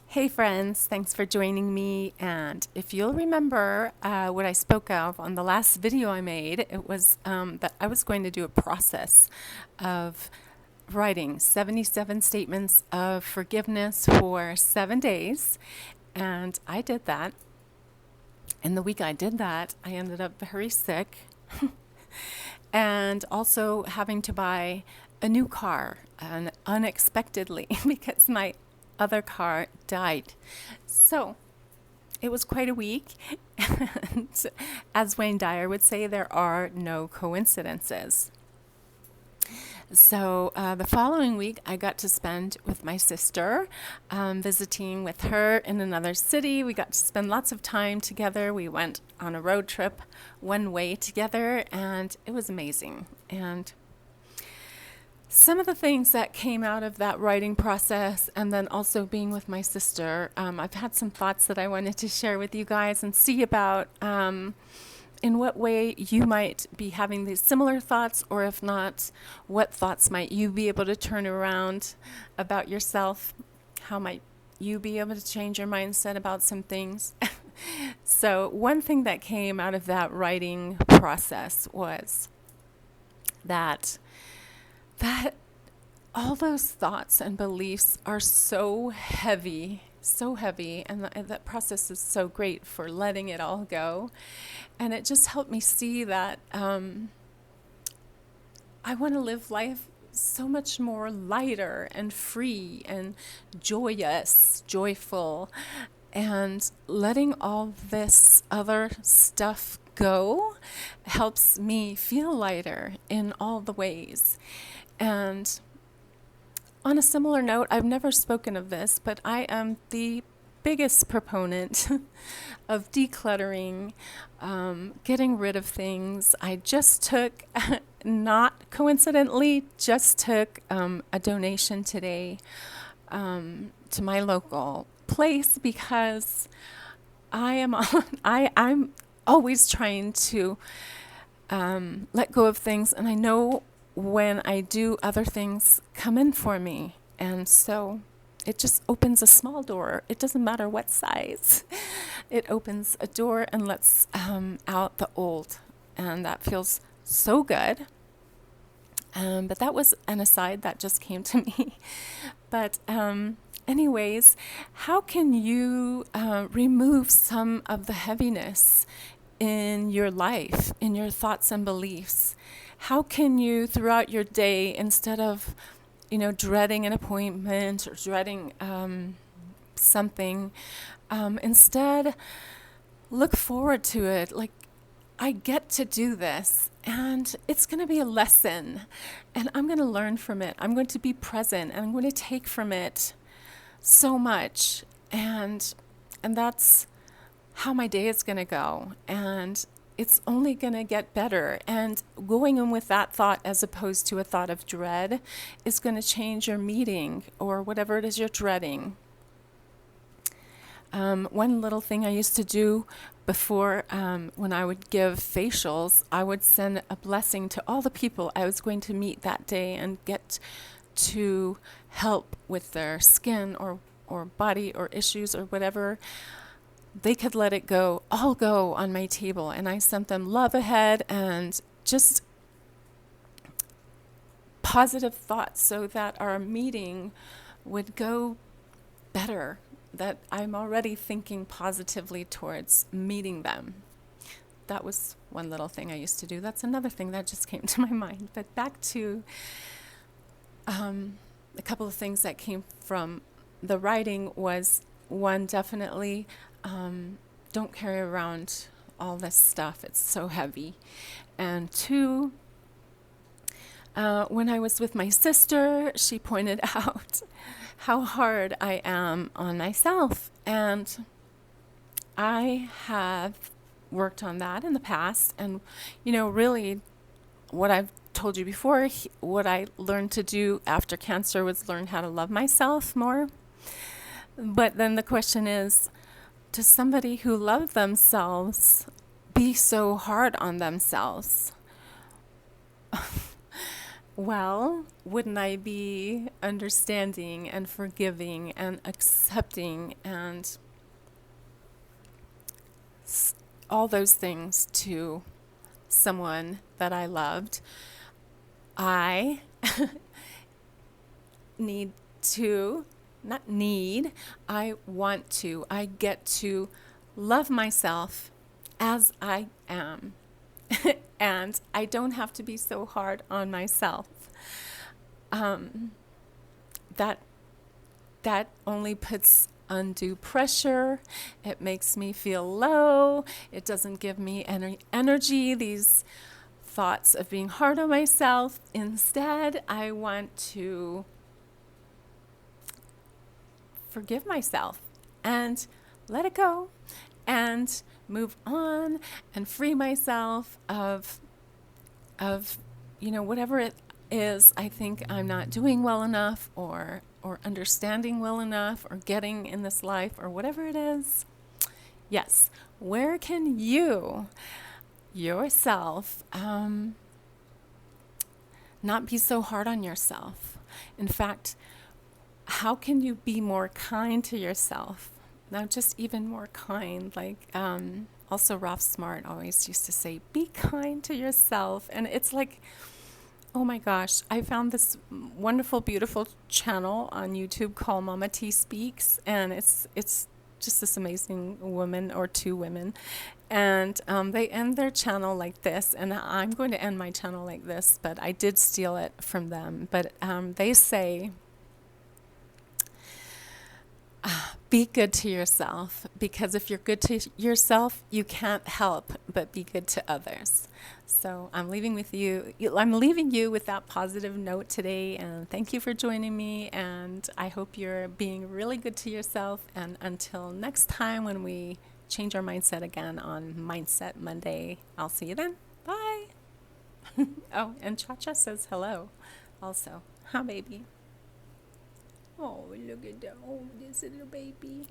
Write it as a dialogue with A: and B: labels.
A: Hey friends, thanks for joining me. And if you'll remember what I spoke of on the last video I made, it was that I was going to do a process of writing 77 statements of forgiveness for 7 days. And I did that. And the week I did that, I ended up very sick and also having to buy a new car and unexpectedly because my other car died. So it was quite a week. And as Wayne Dyer would say, there are no coincidences. So the following week, I got to spend with my sister, visiting with her in another city. We got to spend lots of time together. We went on a road trip one way together, and it was amazing. And some of the things that came out of that writing process, and then also being with my sister, I've had some thoughts that I wanted to share with you guys and see about in what way you might be having these similar thoughts, or if not, what thoughts might you be able to turn around about yourself? How might you be able to change your mindset about some things? So, one thing that came out of that writing process was that that all those thoughts and beliefs are so heavy, and that process is so great for letting it all go. And it just helped me see that I want to live life so much more lighter and free and joyful, and letting all this other stuff go helps me feel lighter in all the ways. And on a similar note, I've never spoken of this, but I am the biggest proponent of decluttering, getting rid of things. I just took, not coincidentally, just took a donation today to my local place because I'm always trying to let go of things, and I know when I do, other things come in for me. And so it just opens a small door. It doesn't matter what size. It opens a door and lets out the old. And that feels so good. But that was an aside that just came to me. But anyways, how can you remove some of the heaviness in your life, in your thoughts and beliefs? How can you, throughout your day, instead of, dreading an appointment or dreading something, instead look forward to it? Like, I get to do this, and it's going to be a lesson, and I'm going to learn from it. I'm going to be present, and I'm going to take from it so much, and that's how my day is going to go. And it's only going to get better. And going in with that thought as opposed to a thought of dread is going to change your meeting or whatever it is you're dreading. One little thing I used to do before, when I would give facials, I would send a blessing to all the people I was going to meet that day and get to help with their skin or body or issues or whatever. They could let it go, all go on my table. And I sent them love ahead and just positive thoughts so that our meeting would go better, that I'm already thinking positively towards meeting them. That was one little thing I used to do. That's another thing that just came to my mind. But back to a couple of things that came from the writing was, one, definitely don't carry around all this stuff. It's so heavy. And two, when I was with my sister, she pointed out how hard I am on myself. And I have worked on that in the past. And, really what I've told you before, what I learned to do after cancer was learn how to love myself more. But then the question is, does somebody who loves themselves be so hard on themselves? well, wouldn't I be understanding and forgiving and accepting and all those things to someone that I loved? I need to, not need, I want to, I get to love myself as I am. And I don't have to be so hard on myself. Um, that that only puts undue pressure. It makes me feel low. It doesn't give me any energy. These thoughts of being hard on myself. Instead, I want to forgive myself and let it go and move on and free myself of whatever it is I think I'm not doing well enough or understanding well enough or getting in this life or whatever it is. Yes, where can you yourself not be so hard on yourself? In fact, how can you be more kind to yourself? Not just even more kind, like also Ralph Smart always used to say, be kind to yourself. And it's like, oh my gosh, I found this wonderful, beautiful channel on YouTube called Mama T Speaks, and it's just this amazing woman or two women, and they end their channel like this, and I'm going to end my channel like this, but I did steal it from them. But they say, be good to yourself, because if you're good to yourself, you can't help but be good to others. So I'm leaving you with that positive note today, and thank you for joining me, and I hope you're being really good to yourself. And until next time when we change our mindset again on Mindset Monday, I'll see you then. Bye. Oh, and Cha-Cha says hello also. Hi, baby. Oh, look at that. Oh, this little baby.